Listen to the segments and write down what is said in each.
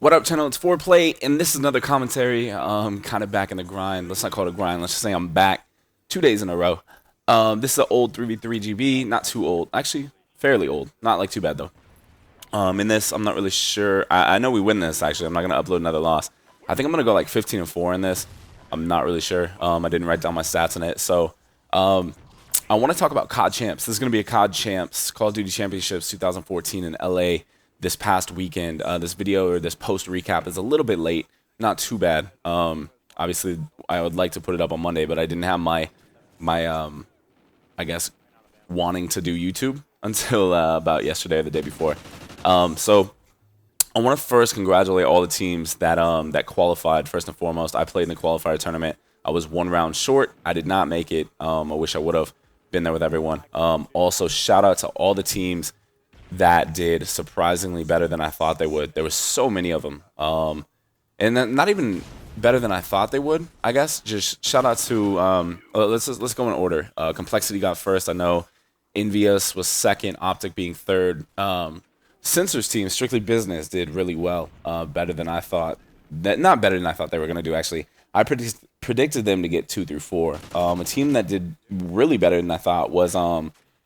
What up, channel? It's FoRePLayy, and this is another commentary. Kind of back in the grind. Let's not call it a grind. Let's just say I'm back 2 days in a row. This is an old 3v3 GB, not too old, actually fairly old, not like too bad though. In this, I'm not really sure. I know we win this. Actually, I'm not gonna upload another loss. I think I'm gonna go like 15-4 in this. I'm not really sure. I didn't write down my stats in it, so I want to talk about CoD Champs. This is gonna be a CoD Champs Call of Duty Championships 2014 in LA. This past weekend. This video or this post recap is a little bit late, not too bad. Obviously I would like to put it up on Monday, but I didn't have my I guess wanting to do YouTube until about yesterday or the day before. So I want to first congratulate all the teams that that qualified. First and foremost, I played in the qualifier tournament. I was 1 round short. I did not make it. I wish I would have been there with everyone. Also, shout out to all the teams that did surprisingly better than I thought they would. There were so many of them, and then not even better than I thought they would. I guess just shout out to let's go in order. Complexity got first. I know Envious was second. Optic being third. Censor's team, Strictly Business, did really well. Better than I thought. Not better than I thought they were gonna do. Actually, I predicted them to get 2 through 4. A team that did really better than I thought was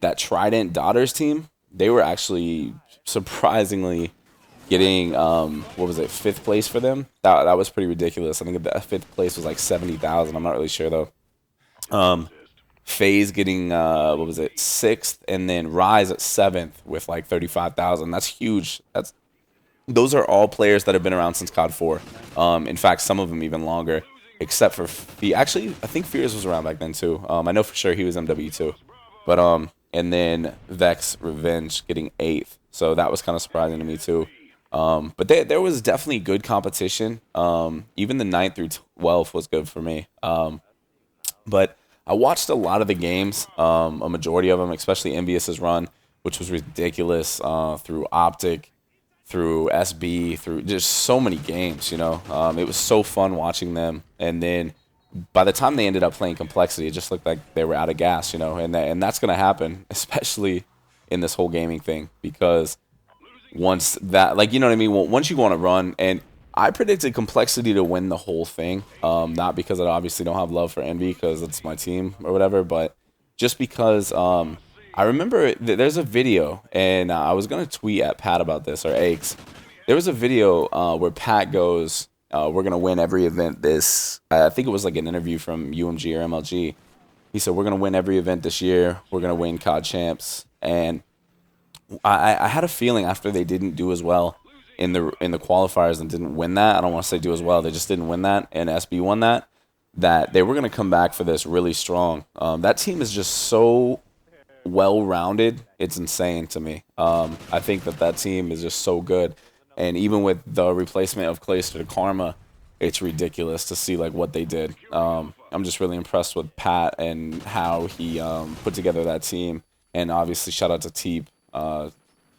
that Trident Daughters team. They were actually surprisingly getting what was it, 5th place for them. That was pretty ridiculous. I think the 5th place was like 70,000. I'm not really sure though. FaZe getting what was it, 6th, and then Rise at 7th with like 35,000. That's huge. Those are all players that have been around since CoD 4. In fact, some of them even longer, except for actually I think Fears was around back then too. I know for sure he was MW2, but and then Vex Revenge getting 8th. So that was kind of surprising to me too. But there was definitely good competition. Even the 9th through 12th was good for me. But I watched a lot of the games, a majority of them, especially Envious's run, which was ridiculous, through Optic, through SB, through just so many games, you know. It was so fun watching them. And then by the time they ended up playing Complexity, it just looked like they were out of gas, you know, and that's going to happen, especially in this whole gaming thing, because once that, like, you know what I mean, once you go on a run, and I predicted Complexity to win the whole thing, not because I obviously don't have love for Envy, because it's my team or whatever, but just because I remember there's a video, and I was going to tweet at Pat about this, or Aches. There was a video where Pat goes, we're going to win every event this, I think it was like an interview from UMG or MLG. He said, we're going to win every event this year. We're going to win CoD Champs. And I had a feeling after they didn't do as well in the qualifiers and didn't win that, I don't want to say do as well, they just didn't win that, and SB won that they were going to come back for this really strong. That team is just so well-rounded. It's insane to me. I think that team is just so good. And even with the replacement of Clayster to Karma, it's ridiculous to see like what they did. I'm just really impressed with Pat and how he put together that team. And obviously, shout out to Teep.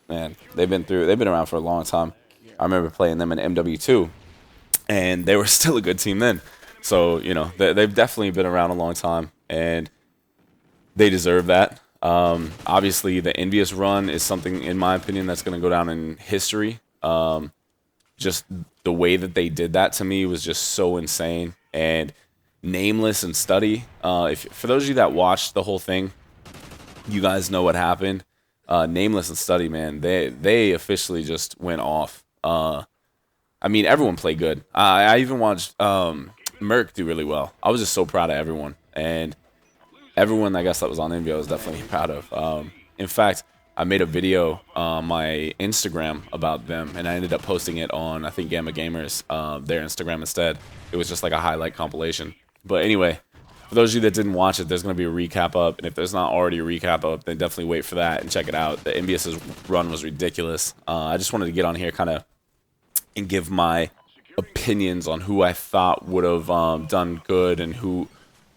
Man, they've been around for a long time. I remember playing them in MW2, and they were still a good team then. So you know they've definitely been around a long time, and they deserve that. Obviously, the Envious run is something, in my opinion, that's going to go down in history. Just the way that they did that to me was just so insane. And Nameless and Study, for those of you that watched the whole thing, you guys know what happened. Nameless and Study, man, they officially just went off. I mean, everyone played good. I even watched Merc do really well. I was just so proud of everyone. And everyone, I guess, that was on Envy, I was definitely proud of. In fact, I made a video on my Instagram about them, and I ended up posting it on, I think, Gamma Gamers, their Instagram instead. It was just like a highlight compilation. But anyway, for those of you that didn't watch it, there's going to be a recap up, and if there's not already a recap up, then definitely wait for that and check it out. The Envious's run was ridiculous. I just wanted to get on here kind of and give my opinions on who I thought would have done good and who...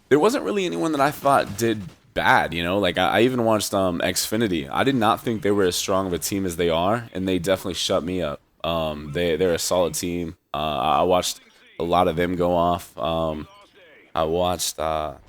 There wasn't really anyone that I thought did bad, you know? Like, I even watched Xfinity. I did not think they were as strong of a team as they are, and they definitely shut me up. They're a solid team. I watched a lot of them go off. I watched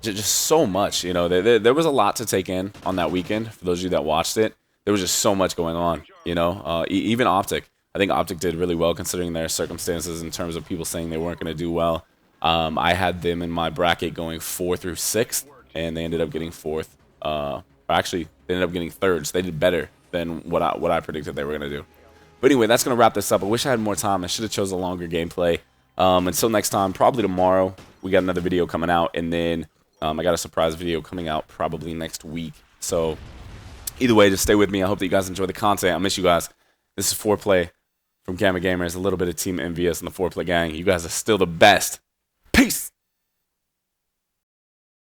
just so much. You know, there was a lot to take in on that weekend. For those of you that watched it, there was just so much going on. You know, even Optic. I think Optic did really well considering their circumstances in terms of people saying they weren't going to do well. I had them in my bracket going 4th through 6th, and they ended up getting 4th. Or actually, they ended up getting 3rd, so they did better than what I predicted they were going to do. But anyway, that's going to wrap this up. I wish I had more time. I should have chose a longer gameplay. Until next time, probably tomorrow, we got another video coming out, and then I got a surprise video coming out probably next week. So either way, just stay with me. I hope that you guys enjoy the content. I miss you guys. This is FoRePLayy from Gamma Gamers, a little bit of Team Envious and the FoRePLayy gang. You guys are still the best. Peace!